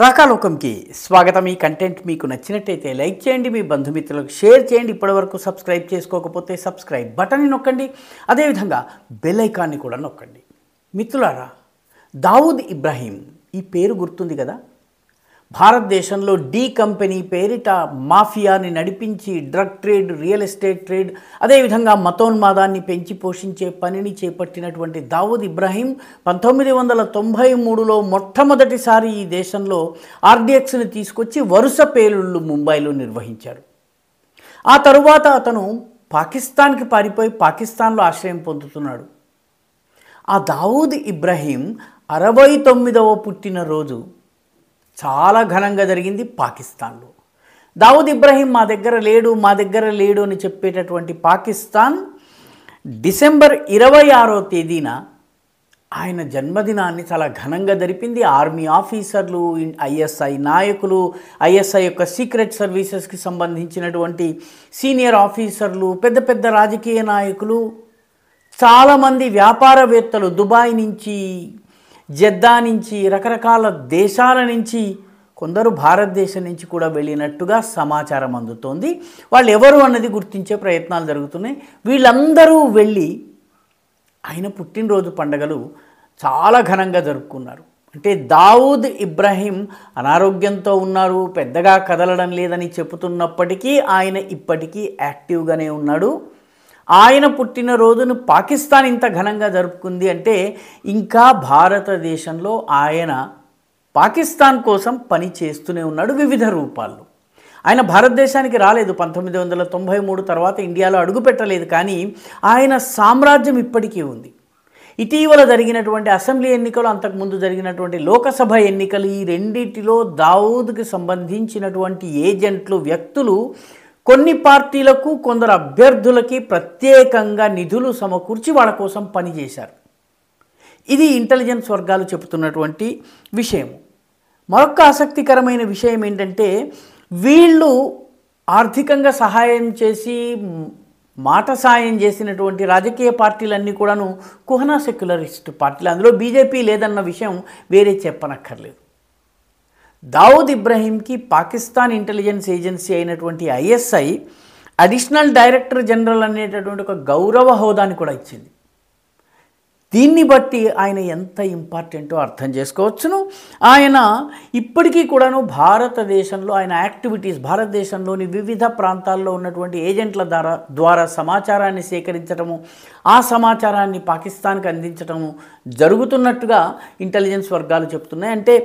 రాకాలోకంకి స్వాగతం. ఈ కంటెంట్ మీకు నచ్చినట్టయితే లైక్ చేయండి, మీ బంధుమిత్రులకు షేర్ చేయండి. ఇప్పటివరకు సబ్స్క్రైబ్ చేసుకోకపోతే సబ్స్క్రైబ్ బటన్ని నొక్కండి, అదేవిధంగా బెల్ ఐకాన్ని కూడా నొక్కండి. మిత్రులారా, దావూద్ ఇబ్రాహీం ఈ పేరు గుర్తుంది కదా. భారతదేశంలో డి కంపెనీ పేరిట మాఫియాని నడిపించి drug trade, real estate trade, అదేవిధంగా మతోన్మాదాన్ని పెంచి పోషించే పనిని చేపట్టినటువంటి దావూద్ ఇబ్రాహీం 1993లో మొట్టమొదటిసారి ఈ దేశంలో ఆర్డిఎక్స్ని తీసుకొచ్చి వరుస పేలుళ్ళు ముంబైలో నిర్వహించారు. ఆ తరువాత అతను పాకిస్తాన్కి పారిపోయి పాకిస్తాన్లో ఆశ్రయం పొందుతున్నాడు. ఆ దావూద్ ఇబ్రాహీం 69వ పుట్టినరోజు చాలా ఘనంగా జరిగింది పాకిస్తాన్లో. దావూద్ ఇబ్రాహీం మా దగ్గర లేడు అని చెప్పేటటువంటి పాకిస్తాన్ డిసెంబర్ 26వ తేదీన ఆయన జన్మదినాన్ని చాలా ఘనంగా జరిపింది. ఆర్మీ ఆఫీసర్లు, ఐఎస్ఐ నాయకులు, ఐఎస్ఐ యొక్క సీక్రెట్ సర్వీసెస్కి సంబంధించినటువంటి సీనియర్ ఆఫీసర్లు, పెద్ద పెద్ద రాజకీయ నాయకులు, చాలామంది వ్యాపారవేత్తలు, దుబాయ్ నుంచి, జెద్దా నుంచి, రకరకాల దేశాల నుంచి, కొందరు భారతదేశం నుంచి కూడా వెళ్ళినట్టుగా సమాచారం అందుతోంది. వాళ్ళు ఎవరు అన్నది గుర్తించే ప్రయత్నాలు జరుగుతున్నాయి. వీళ్ళందరూ వెళ్ళి ఆయన పుట్టినరోజు పండుగలు చాలా ఘనంగా జరుపుకున్నారు. అంటే దావూద్ ఇబ్రాహీం అనారోగ్యంతో ఉన్నారు, పెద్దగా కదలడం లేదని చెబుతున్నప్పటికీ ఆయన ఇప్పటికీ యాక్టివ్గానే ఉన్నాడు. ఆయన పుట్టినరోజును పాకిస్తాన్ ఇంత ఘనంగా జరుపుకుంది అంటే ఇంకా భారతదేశంలో ఆయన పాకిస్తాన్ కోసం పని చేస్తూనే ఉన్నాడు వివిధ రూపాల్లో. ఆయన భారతదేశానికి రాలేదు, 1993 తర్వాత ఇండియాలో అడుగుపెట్టలేదు, కానీ ఆయన సామ్రాజ్యం ఇప్పటికీ ఉంది. ఇటీవల జరిగినటువంటి అసెంబ్లీ ఎన్నికలు, అంతకుముందు జరిగినటువంటి లోకసభ ఎన్నికలు, ఈ రెండింటిలో దావూద్కి సంబంధించినటువంటి ఏజెంట్లు, వ్యక్తులు కొన్ని పార్టీలకు, కొందరు అభ్యర్థులకి ప్రత్యేకంగా నిధులు సమకూర్చి వాళ్ళ కోసం పనిచేశారు. ఇది ఇంటెలిజెన్స్ వర్గాలు చెబుతున్నటువంటి విషయం. మరొక ఆసక్తికరమైన విషయం ఏంటంటే, వీళ్ళు ఆర్థికంగా సహాయం చేసి, మాట సాయం చేసినటువంటి రాజకీయ పార్టీలన్నీ కూడాను కుహనా సెక్యులరిస్ట్ పార్టీలు. అందులో బీజేపీ లేదన్న విషయం వేరే చెప్పనక్కర్లేదు. దావూద్ ఇబ్రాహీంకి పాకిస్తాన్ ఇంటెలిజెన్స్ ఏజెన్సీ అయినటువంటి ఐఎస్ఐ అడిషనల్ డైరెక్టర్ జనరల్ అనేటటువంటి ఒక గౌరవ హోదాని కూడా ఇచ్చింది. దీన్ని బట్టి ఆయన ఎంత ఇంపార్టెంటో అర్థం చేసుకోవచ్చును. ఆయన ఇప్పటికీ కూడాను భారతదేశంలో ఆయన యాక్టివిటీస్, భారతదేశంలోని వివిధ ప్రాంతాల్లో ఉన్నటువంటి ఏజెంట్ల ద్వారా సమాచారాన్ని సేకరించడము, ఆ సమాచారాన్ని పాకిస్తాన్కి అందించడము జరుగుతున్నట్టుగా ఇంటెలిజెన్స్ వర్గాలు చెప్తున్నాయి. అంటే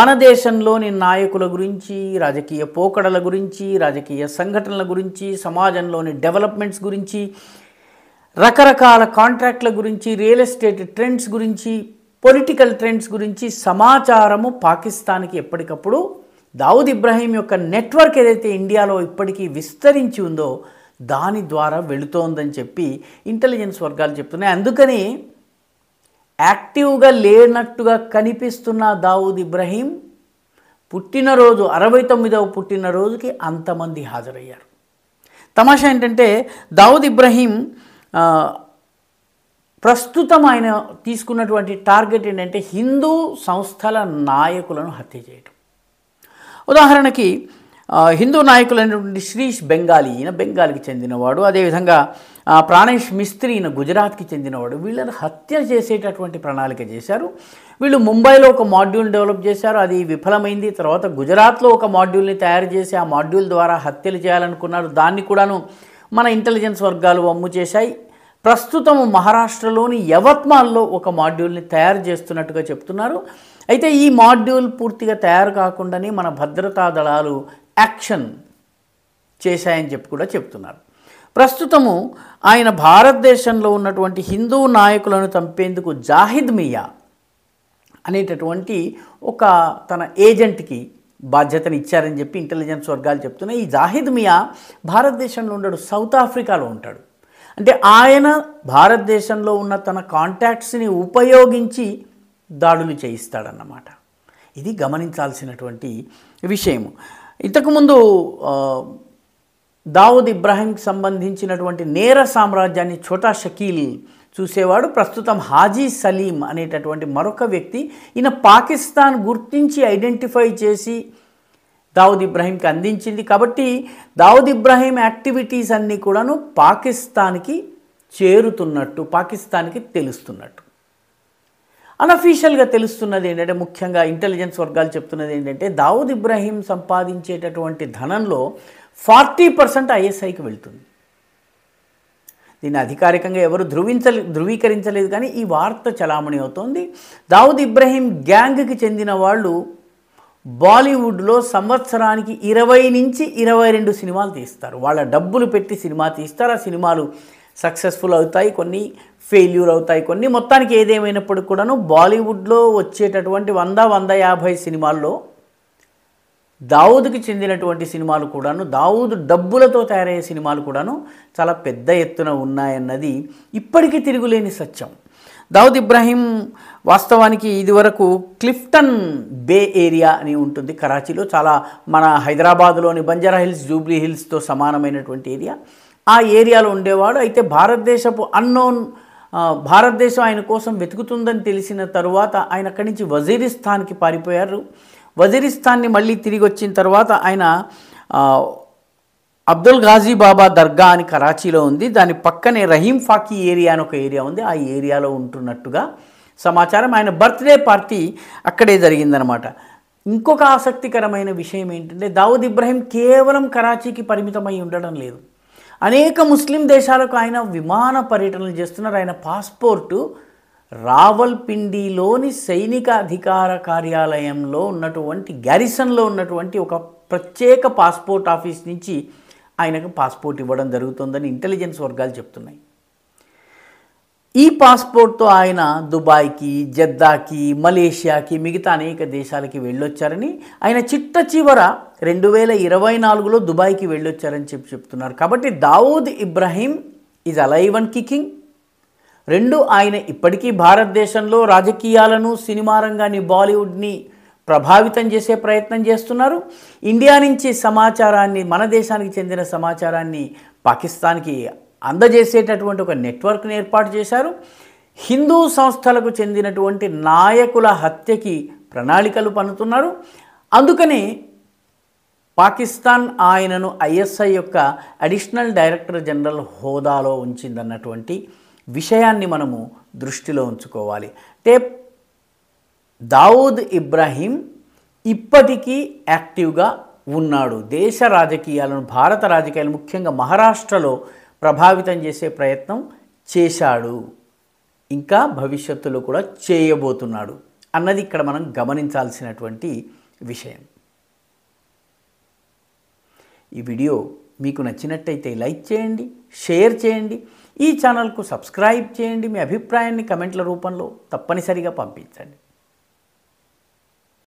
మన దేశంలోని నాయకుల గురించి, రాజకీయ పోకడల గురించి, రాజకీయ సంఘటనల గురించి, సమాజంలోని డెవలప్మెంట్స్ గురించి, రకరకాల కాంట్రాక్ట్ల గురించి, రియల్ ఎస్టేట్ ట్రెండ్స్ గురించి, పొలిటికల్ ట్రెండ్స్ గురించి సమాచారము పాకిస్తాన్కి ఎప్పటికప్పుడు దావూద్ ఇబ్రాహీం యొక్క నెట్వర్క్ ఏదైతే ఇండియాలో ఇప్పటికీ విస్తరించి ఉందో దాని ద్వారా వెళుతోందని చెప్పి ఇంటెలిజెన్స్ వర్గాలు చెప్తున్నాయి. అందుకని యాక్టివ్గా లేనట్టుగా కనిపిస్తున్న దావూద్ ఇబ్రాహీం పుట్టినరోజు, 69వ పుట్టినరోజుకి అంతమంది హాజరయ్యారు. తమాషా ఏంటంటే, దావూద్ ఇబ్రాహీం ప్రస్తుతం ఆయన తీసుకున్నటువంటి టార్గెట్ ఏంటంటే హిందూ సంస్థల నాయకులను హత్య చేయటం. ఉదాహరణకి హిందూ నాయకులైనటువంటి శ్రీష్ బెంగాలీ, ఈయన బెంగాల్కి చెందినవాడు, అదేవిధంగా ప్రాణేష్ మిస్త్రీ, ఈయన గుజరాత్కి చెందినవాడు. వీళ్ళని హత్య చేసేటటువంటి ప్రణాళిక చేశారు. వీళ్ళు ముంబైలో ఒక మాడ్యూల్ డెవలప్ చేశారు, అది విఫలమైంది. తర్వాత గుజరాత్లో ఒక మాడ్యూల్ని తయారు చేసి ఆ మాడ్యూల్ ద్వారా హత్యలు చేయాలనుకున్నారు. దాన్ని కూడాను మన ఇంటెలిజెన్స్ వర్గాలు వమ్ము చేశాయి. ప్రస్తుతం మహారాష్ట్రలోని యవత్మాల్లో ఒక మాడ్యూల్ని తయారు చేస్తున్నట్టుగా చెప్తున్నారు. అయితే ఈ మాడ్యూల్ పూర్తిగా తయారు కాకుండానే మన భద్రతా దళాలు యాక్షన్ చేశాయని చెప్పి కూడా చెప్తున్నారు. ప్రస్తుతము ఆయన భారతదేశంలో ఉన్నటువంటి హిందూ నాయకులను చంపేందుకు జాహిద్ మియా అనేటటువంటి ఒక తన ఏజెంట్కి బాధ్యతను ఇచ్చారని చెప్పి ఇంటెలిజెన్స్ వర్గాలు చెప్తున్నాయి. ఈ జాహిద్ మియా భారతదేశంలో ఉండడు, సౌత్ ఆఫ్రికాలో ఉంటాడు. అంటే ఆయన భారతదేశంలో ఉన్న తన కాంటాక్ట్స్ని ఉపయోగించి దాడులు చేయిస్తాడన్నమాట. ఇది గమనించాల్సినటువంటి విషయము. ఇంతకుముందు దావుద్ ఇబ్రాహీంకి సంబంధించినటువంటి నేర సామ్రాజ్యాన్ని ఛోటా షకీల్ చూసేవాడు. ప్రస్తుతం హాజీ సలీం అనేటటువంటి మరొక వ్యక్తి, ఈయన పాకిస్తాన్ గుర్తించి ఐడెంటిఫై చేసి దావుద్ ఇబ్రాహీంకి అందించింది. కాబట్టి దావుద్ ఇబ్రాహీం యాక్టివిటీస్ అన్నీ కూడాను పాకిస్తాన్కి చేరుతున్నట్టు, పాకిస్తాన్కి తెలుస్తున్నట్టు. అన్అఫీషియల్గా తెలుస్తున్నది ఏంటంటే, ముఖ్యంగా ఇంటెలిజెన్స్ వర్గాలు చెప్తున్నది ఏంటంటే, దావుద్ ఇబ్రాహీం సంపాదించేటటువంటి ధనంలో 40% ఐఎస్ఐకి వెళ్తుంది. దీన్ని అధికారికంగా ఎవరు ధృవీకరించలేదు, కానీ ఈ వార్త చలామణి అవుతోంది. దావుద్ ఇబ్రాహీం గ్యాంగ్కి చెందిన వాళ్ళు బాలీవుడ్లో సంవత్సరానికి 20 నుంచి 22 సినిమాలు తీస్తారు. వాళ్ళ డబ్బులు పెట్టి సినిమా తీస్తారు. ఆ సినిమాలు సక్సెస్ఫుల్ అవుతాయి, కొన్ని ఫెయిల్యూర్ అవుతాయి, కొన్ని. మొత్తానికి ఏదేమైనప్పటికీ కూడాను బాలీవుడ్లో వచ్చేటటువంటి 100-150 సినిమాల్లో దావుద్కి చెందినటువంటి సినిమాలు కూడాను, దావుద్ డబ్బులతో తయారయ్యే సినిమాలు కూడాను చాలా పెద్ద ఎత్తున ఉన్నాయన్నది ఇప్పటికీ తిరుగులేని సత్యం. దావుద్ ఇబ్రాహీం వాస్తవానికి ఇదివరకు క్లిఫ్టన్ బే ఏరియా అని ఉంటుంది కరాచీలో, చాలా మన హైదరాబాద్లోని బంజారా హిల్స్, జూబ్లీ హిల్స్తో సమానమైనటువంటి ఏరియా. ఆ ఏరియాలో ఉండేవాడు. అయితే భారతదేశపు అన్నోన్, భారతదేశం ఆయన కోసం వెతుకుతుందని తెలిసిన తరువాత ఆయన అక్కడి నుంచి వజీరిస్తాన్కి పారిపోయారు. వజీరిస్తాన్ని మళ్ళీ తిరిగి వచ్చిన తర్వాత ఆయన అబ్దుల్ ఘాజీ బాబా దర్గా అని కరాచీలో ఉంది, దాని పక్కనే రహీం ఫాకీ ఏరియా అని ఒక ఏరియా ఉంది, ఆ ఏరియాలో ఉంటున్నట్టుగా సమాచారం. ఆయన బర్త్డే పార్టీ అక్కడే జరిగిందనమాట. ఇంకొక ఆసక్తికరమైన విషయం ఏంటంటే, దావుద్ ఇబ్రాహీం కేవలం కరాచీకి పరిమితమై ఉండడం లేదు. అనేక ముస్లిం దేశాలకు ఆయన విమాన పర్యటనలు చేస్తున్నారు. ఆయన పాస్పోర్టు రావల్పిండిలోని సైనిక అధికార కార్యాలయంలో ఉన్నటువంటి గ్యారిసన్లో ఉన్నటువంటి ఒక ప్రత్యేక పాస్పోర్ట్ ఆఫీస్ నుంచి ఆయనకు పాస్పోర్ట్ ఇవ్వడం జరుగుతుందని ఇంటెలిజెన్స్ వర్గాలు చెప్తున్నాయి. ఈ పాస్పోర్ట్తో ఆయన దుబాయ్కి, జద్దాకి, మలేషియాకి, మిగతా అనేక దేశాలకి వెళ్ళొచ్చారని, ఆయన చిట్ట చివర 2024లో దుబాయ్కి వెళ్ళొచ్చారని చెప్తున్నారు. కాబట్టి Dawood Ibrahim is alive and kicking. 2, ఆయన ఇప్పటికీ భారతదేశంలో రాజకీయాలను, సినిమా రంగాన్ని, బాలీవుడ్ని ప్రభావితం చేసే ప్రయత్నం చేస్తున్నారు. ఇండియా నుంచి సమాచారాన్ని, మన దేశానికి చెందిన సమాచారాన్ని పాకిస్తాన్కి అందజేసేటటువంటి ఒక నెట్వర్క్ని ఏర్పాటు చేశారు. హిందూ సంస్థలకు చెందినటువంటి నాయకుల హత్యకి ప్రణాళికలు పన్నుతున్నారు. అందుకనే పాకిస్తాన్ ఆయనను ఐఎస్ఐ యొక్క అడిషనల్ డైరెక్టర్ జనరల్ హోదాలో ఉంచిందన్నటువంటి విషయాన్ని మనము దృష్టిలో ఉంచుకోవాలి. అంటే దావుద్ ఇబ్రాహీం ఇప్పటికీ యాక్టివ్గా ఉన్నాడు. దేశ రాజకీయాలను, భారత రాజకీయాలు, ముఖ్యంగా మహారాష్ట్రలో ప్రభావితం చేసే ప్రయత్నం చేశాడు, ఇంకా భవిష్యత్తులో కూడా చేయబోతున్నాడు అన్నది ఇక్కడ మనం గమనించాల్సినటువంటి విషయం. ఈ వీడియో మీకు నచ్చినట్టయితే లైక్ చేయండి, షేర్ చేయండి, ఈ ఛానల్కు సబ్స్క్రైబ్ చేయండి. మీ అభిప్రాయాన్ని కమెంట్ల రూపంలో తప్పనిసరిగా పంపించండి.